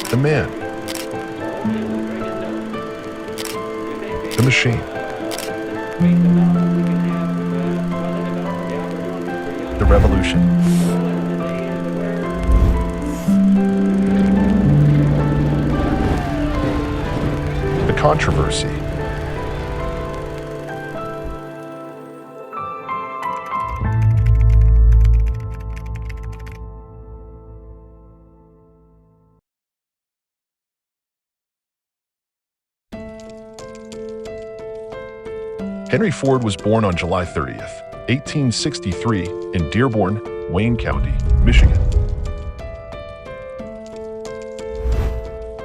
The man. The machine. The revolution. The controversy. Henry Ford was born on July 30th, 1863 in Dearborn, Wayne County, Michigan.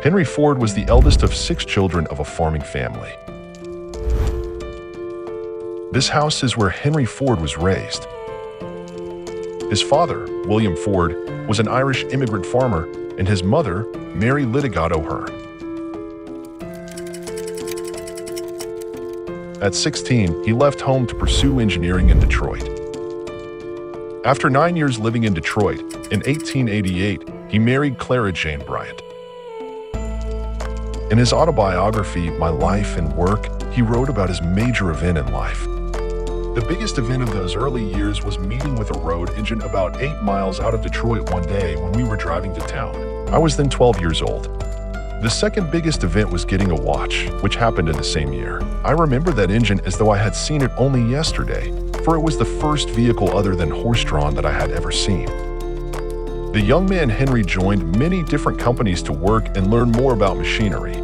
Henry Ford was the eldest of 6 children of a farming family. This house is where Henry Ford was raised. His father, William Ford, was an Irish immigrant farmer, and his mother, Mary Litigato Hearn. At 16, he left home to pursue engineering in Detroit. After 9 years living in Detroit, in 1888, he married Clara Jane Bryant. In his autobiography, My Life and Work, he wrote about his major event in life. The biggest event of those early years was meeting with a road agent about 8 miles out of Detroit one day when we were driving to town. I was then 12 years old. The second biggest event was getting a watch, which happened in the same year. I remember that engine as though I had seen it only yesterday, for it was the first vehicle other than horse-drawn that I had ever seen. The young man Henry joined many different companies to work and learn more about machinery,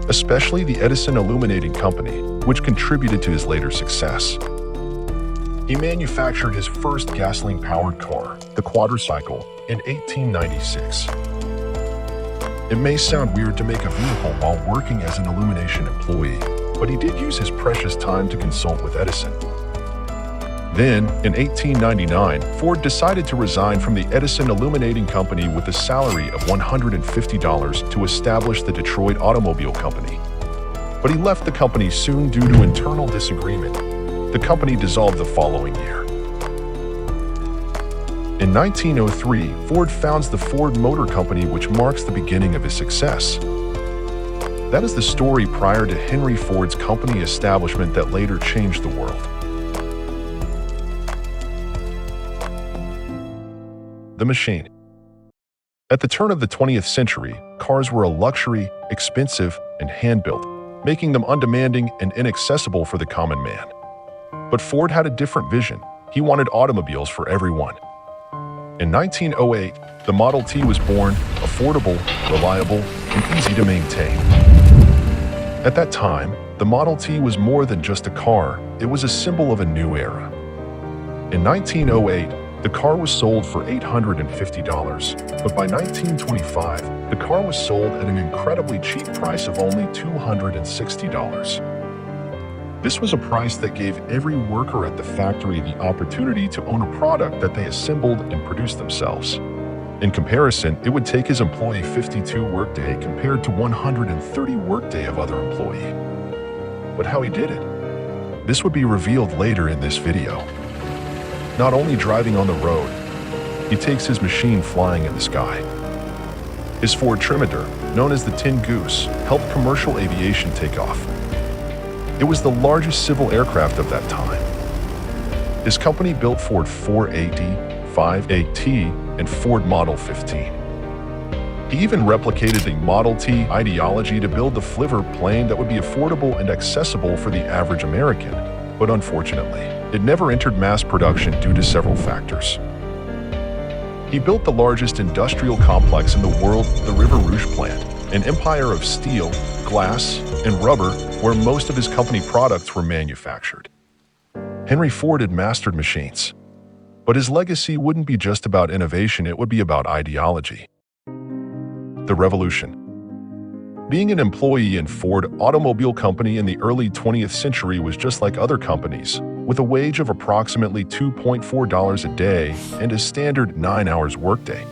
especially the Edison Illuminating Company, which contributed to his later success. He manufactured his first gasoline-powered car, the quadricycle, in 1896. It may sound weird to make a vehicle while working as an illumination employee, but he did use his precious time to consult with Edison. Then, in 1899, Ford decided to resign from the Edison Illuminating Company with a salary of $150 to establish the Detroit Automobile Company. But he left the company soon due to internal disagreement. The company dissolved the following year. In 1903, Ford founds the Ford Motor Company, which marks the beginning of his success. That is the story prior to Henry Ford's company establishment that later changed the world. The machine. At the turn of the 20th century, cars were a luxury, expensive, and hand-built, making them undemanding and inaccessible for the common man. But Ford had a different vision. He wanted automobiles for everyone. In 1908, the Model T was born, affordable, reliable, and easy to maintain. At that time, the Model T was more than just a car, it was a symbol of a new era. In 1908, the car was sold for $850, but by 1925, the car was sold at an incredibly cheap price of only $260. This was a price that gave every worker at the factory the opportunity to own a product that they assembled and produced themselves. In comparison, it would take his employee 52 workday compared to 130 workday of other employee. But how he did it? This would be revealed later in this video. Not only driving on the road, he takes his machine flying in the sky. His Ford Trimitar, known as the Tin Goose, helped commercial aviation take off. It was the largest civil aircraft of that time. His company built Ford 4AD, 5AT, and Ford Model 15. He even replicated the Model T ideology to build the Flivver plane that would be affordable and accessible for the average American, but unfortunately, it never entered mass production due to several factors. He built the largest industrial complex in the world, the River Rouge plant, an empire of steel, glass, and rubber where most of his company products were manufactured. Henry Ford had mastered machines, but his legacy wouldn't be just about innovation, it would be about ideology. The revolution. Being an employee in Ford Automobile Company in the early 20th century was just like other companies, with a wage of approximately $2.4 a day and a standard 9 hours workday.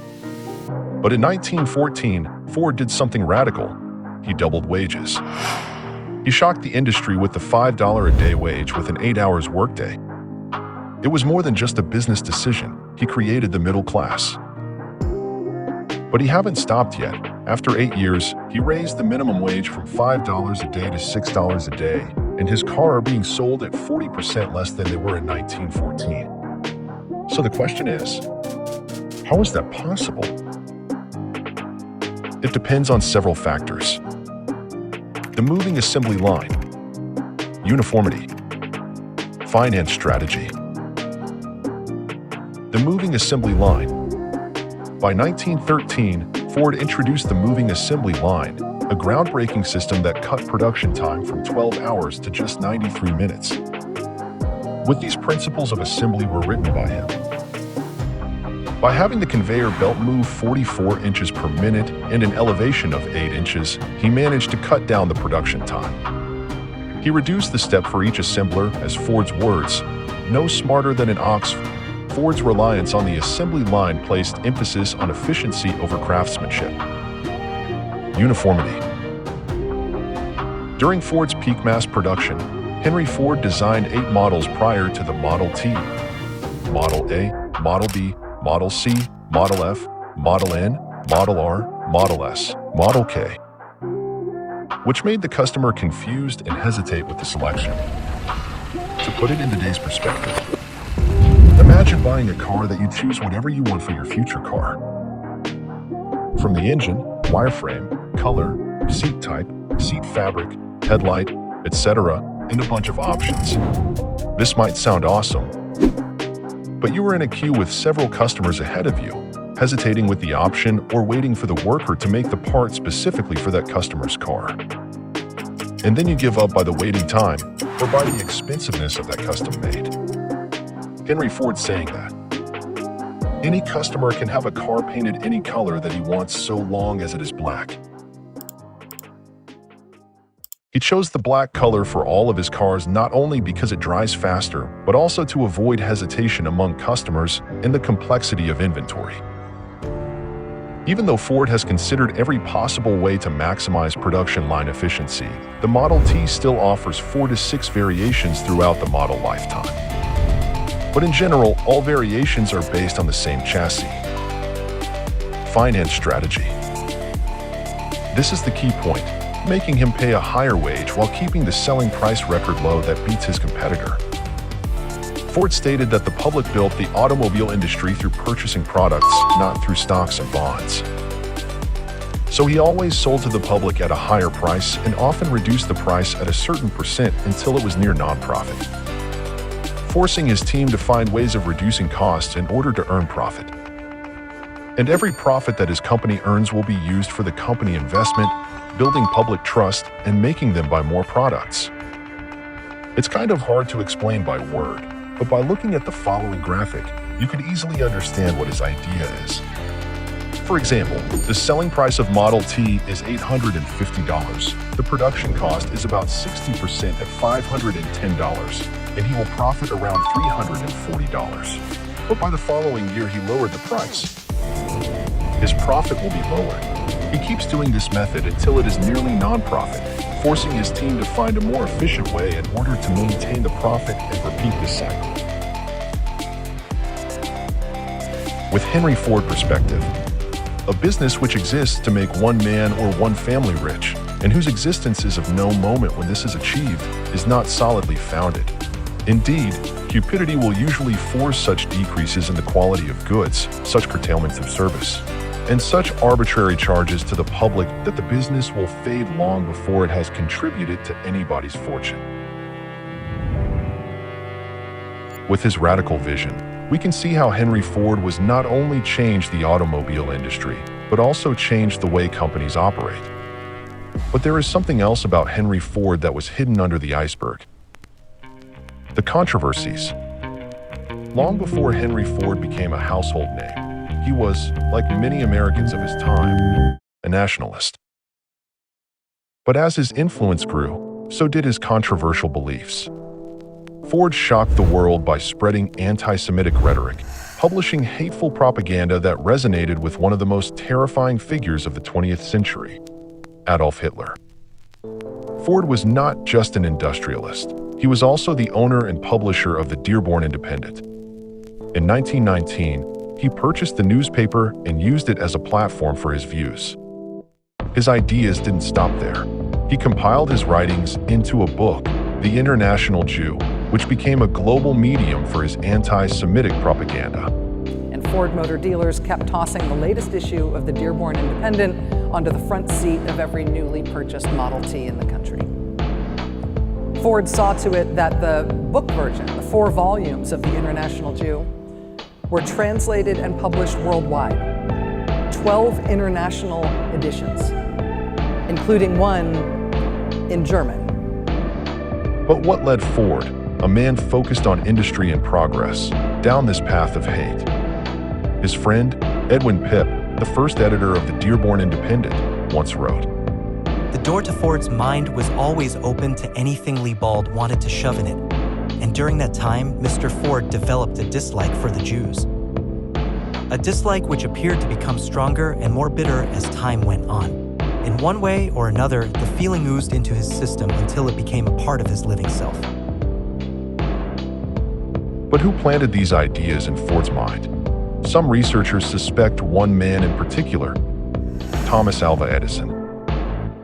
But in 1914, Ford did something radical. He doubled wages. He shocked the industry with the $5 a day wage with an 8 hours workday. It was more than just a business decision. He created the middle class. But he haven't stopped yet. After 8 years, he raised the minimum wage from $5 a day to $6 a day, and his car are being sold at 40% less than they were in 1914. So the question is, how is that possible? It depends on several factors. The moving assembly line, uniformity, finance strategy. The moving assembly line. By 1913, Ford introduced the moving assembly line, a groundbreaking system that cut production time from 12 hours to just 93 minutes. With these principles of assembly were written by him. By having the conveyor belt move 44 inches per minute and an elevation of 8 inches, he managed to cut down the production time. He reduced the step for each assembler, as Ford's words, "No smarter than an ox." Ford's reliance on the assembly line placed emphasis on efficiency over craftsmanship. Uniformity. During Ford's peak mass production, Henry Ford designed 8 models prior to the Model T, Model A, Model B, Model C, Model F, Model N, Model R, Model S, Model K, which made the customer confused and hesitate with the selection. To put it in today's perspective, imagine buying a car that you choose whatever you want for your future car. From the engine, wireframe, color, seat type, seat fabric, headlight, etc., and a bunch of options. This might sound awesome, but you were in a queue with several customers ahead of you, hesitating with the option or waiting for the worker to make the part specifically for that customer's car. And then you give up by the waiting time or by the expensiveness of that custom made. Henry Ford saying that any customer can have a car painted any color that he wants so long as it is black. He chose the black color for all of his cars not only because it dries faster, but also to avoid hesitation among customers and the complexity of inventory. Even though Ford has considered every possible way to maximize production line efficiency, the Model T still offers 4 to 6 variations throughout the model lifetime. But in general, all variations are based on the same chassis. Finance strategy. This is the key point, making him pay a higher wage while keeping the selling price record low that beats his competitor. Ford stated that the public built the automobile industry through purchasing products, not through stocks and bonds. So he always sold to the public at a higher price and often reduced the price at a certain percent until it was near non-profit, forcing his team to find ways of reducing costs in order to earn profit. And every profit that his company earns will be used for the company investment, building public trust, and making them buy more products. It's kind of hard to explain by word, but by looking at the following graphic, you could easily understand what his idea is. For example, the selling price of Model T is $850. The production cost is about 60% at $510, and he will profit around $340. But by the following year, he lowered the price. His profit will be lower. He keeps doing this method until it is nearly non-profit, forcing his team to find a more efficient way in order to maintain the profit and repeat this cycle. With Henry Ford perspective, a business which exists to make one man or one family rich, and whose existence is of no moment when this is achieved, is not solidly founded. Indeed, cupidity will usually force such decreases in the quality of goods, such curtailments of service, and such arbitrary charges to the public that the business will fade long before it has contributed to anybody's fortune. With his radical vision, we can see how Henry Ford was not only changed the automobile industry, but also changed the way companies operate. But there is something else about Henry Ford that was hidden under the iceberg. The controversies. Long before Henry Ford became a household name, he was, like many Americans of his time, a nationalist. But as his influence grew, so did his controversial beliefs. Ford shocked the world by spreading anti-Semitic rhetoric, publishing hateful propaganda that resonated with one of the most terrifying figures of the 20th century, Adolf Hitler. Ford was not just an industrialist. He was also the owner and publisher of the Dearborn Independent. In 1919, he purchased the newspaper and used it as a platform for his views. His ideas didn't stop there. He compiled his writings into a book, The International Jew, which became a global medium for his anti-Semitic propaganda. And Ford Motor dealers kept tossing the latest issue of the Dearborn Independent onto the front seat of every newly purchased Model T in the country. Ford saw to it that the book version, the 4 volumes of The International Jew, were translated and published worldwide. 12 international editions, including one in German. But what led Ford, a man focused on industry and progress, down this path of hate? His friend, Edwin Pipp, the first editor of the Dearborn Independent, once wrote, "The door to Ford's mind was always open to anything Liebald wanted to shove in it, and during that time, Mr. Ford developed a dislike for the Jews. A dislike which appeared to become stronger and more bitter as time went on. In one way or another, the feeling oozed into his system until it became a part of his living self." But who planted these ideas in Ford's mind? Some researchers suspect one man in particular, Thomas Alva Edison.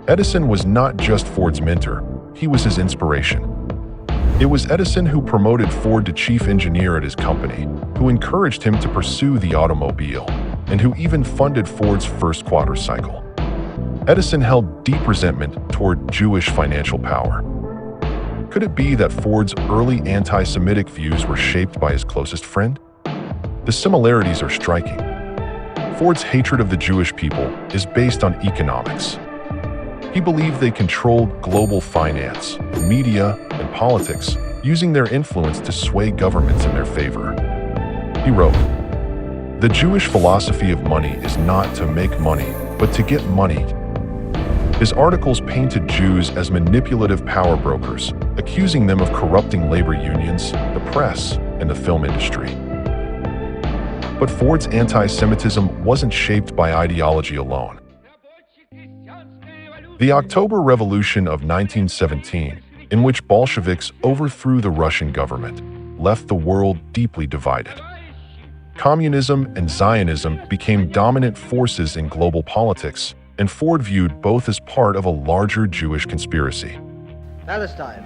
Edison was not just Ford's mentor, he was his inspiration. It was Edison who promoted Ford to chief engineer at his company, who encouraged him to pursue the automobile, and who even funded Ford's first quadricycle. Edison held deep resentment toward Jewish financial power. Could it be that Ford's early anti-Semitic views were shaped by his closest friend? The similarities are striking. Ford's hatred of the Jewish people is based on economics. He believed they controlled global finance, media, and politics, using their influence to sway governments in their favor. He wrote, "The Jewish philosophy of money is not to make money, but to get moneyed." His articles painted Jews as manipulative power brokers, accusing them of corrupting labor unions, the press, and the film industry. But Ford's anti-Semitism wasn't shaped by ideology alone. The October Revolution of 1917, in which Bolsheviks overthrew the Russian government, left the world deeply divided. Communism and Zionism became dominant forces in global politics, and Ford viewed both as part of a larger Jewish conspiracy. Palestine.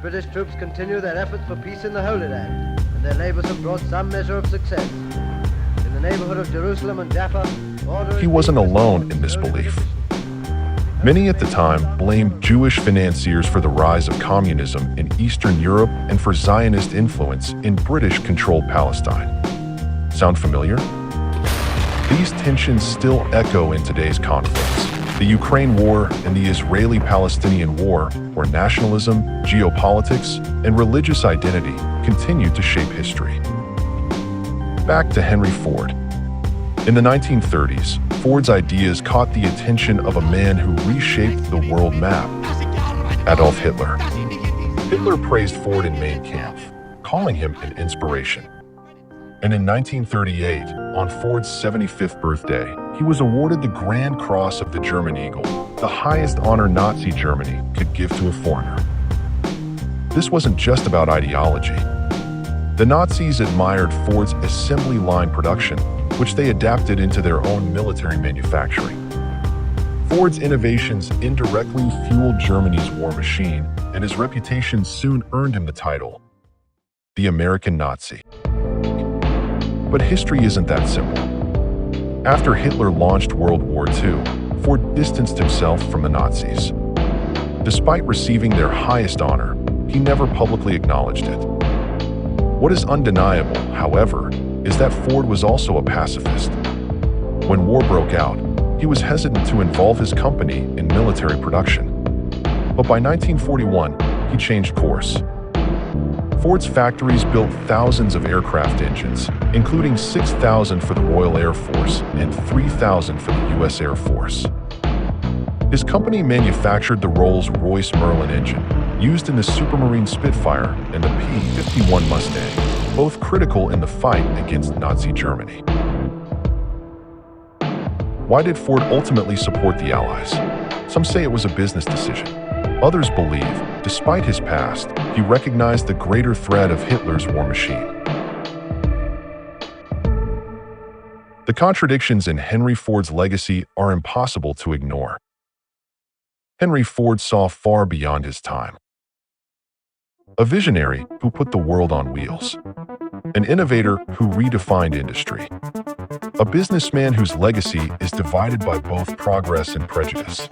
British troops continue their efforts for peace in the Holy Land, and their labors have brought some measure of success. In the neighborhood of Jerusalem and Jaffa, He wasn't alone in this belief. Many at the time blamed Jewish financiers for the rise of communism in Eastern Europe and for Zionist influence in British-controlled Palestine. Sound familiar? These tensions still echo in today's conflicts. The Ukraine War and the Israeli-Palestinian War, where nationalism, geopolitics, and religious identity continue to shape history. Back to Henry Ford. In the 1930s, Ford's ideas caught the attention of a man who reshaped the world map, Adolf Hitler. Hitler praised Ford in Mein Kampf, calling him an inspiration. And in 1938, on Ford's 75th birthday, he was awarded the Grand Cross of the German Eagle, the highest honor Nazi Germany could give to a foreigner. This wasn't just about ideology. The Nazis admired Ford's assembly line production, which they adapted into their own military manufacturing. Ford's innovations indirectly fueled Germany's war machine, and his reputation soon earned him the title, the American Nazi. But history isn't that simple. After Hitler launched World War II, Ford distanced himself from the Nazis. Despite receiving their highest honor, he never publicly acknowledged it. What is undeniable, however, is that Ford was also a pacifist. When war broke out, he was hesitant to involve his company in military production. But by 1941, he changed course. Ford's factories built thousands of aircraft engines, including 6,000 for the Royal Air Force and 3,000 for the U.S. Air Force. His company manufactured the Rolls-Royce Merlin engine, used in the Supermarine Spitfire and the P-51 Mustang, both critical in the fight against Nazi Germany. Why did Ford ultimately support the Allies? Some say it was a business decision. Others believe, despite his past, he recognized the greater threat of Hitler's war machine. The contradictions in Henry Ford's legacy are impossible to ignore. Henry Ford saw far beyond his time. A visionary who put the world on wheels. An innovator who redefined industry. A businessman whose legacy is divided by both progress and prejudice.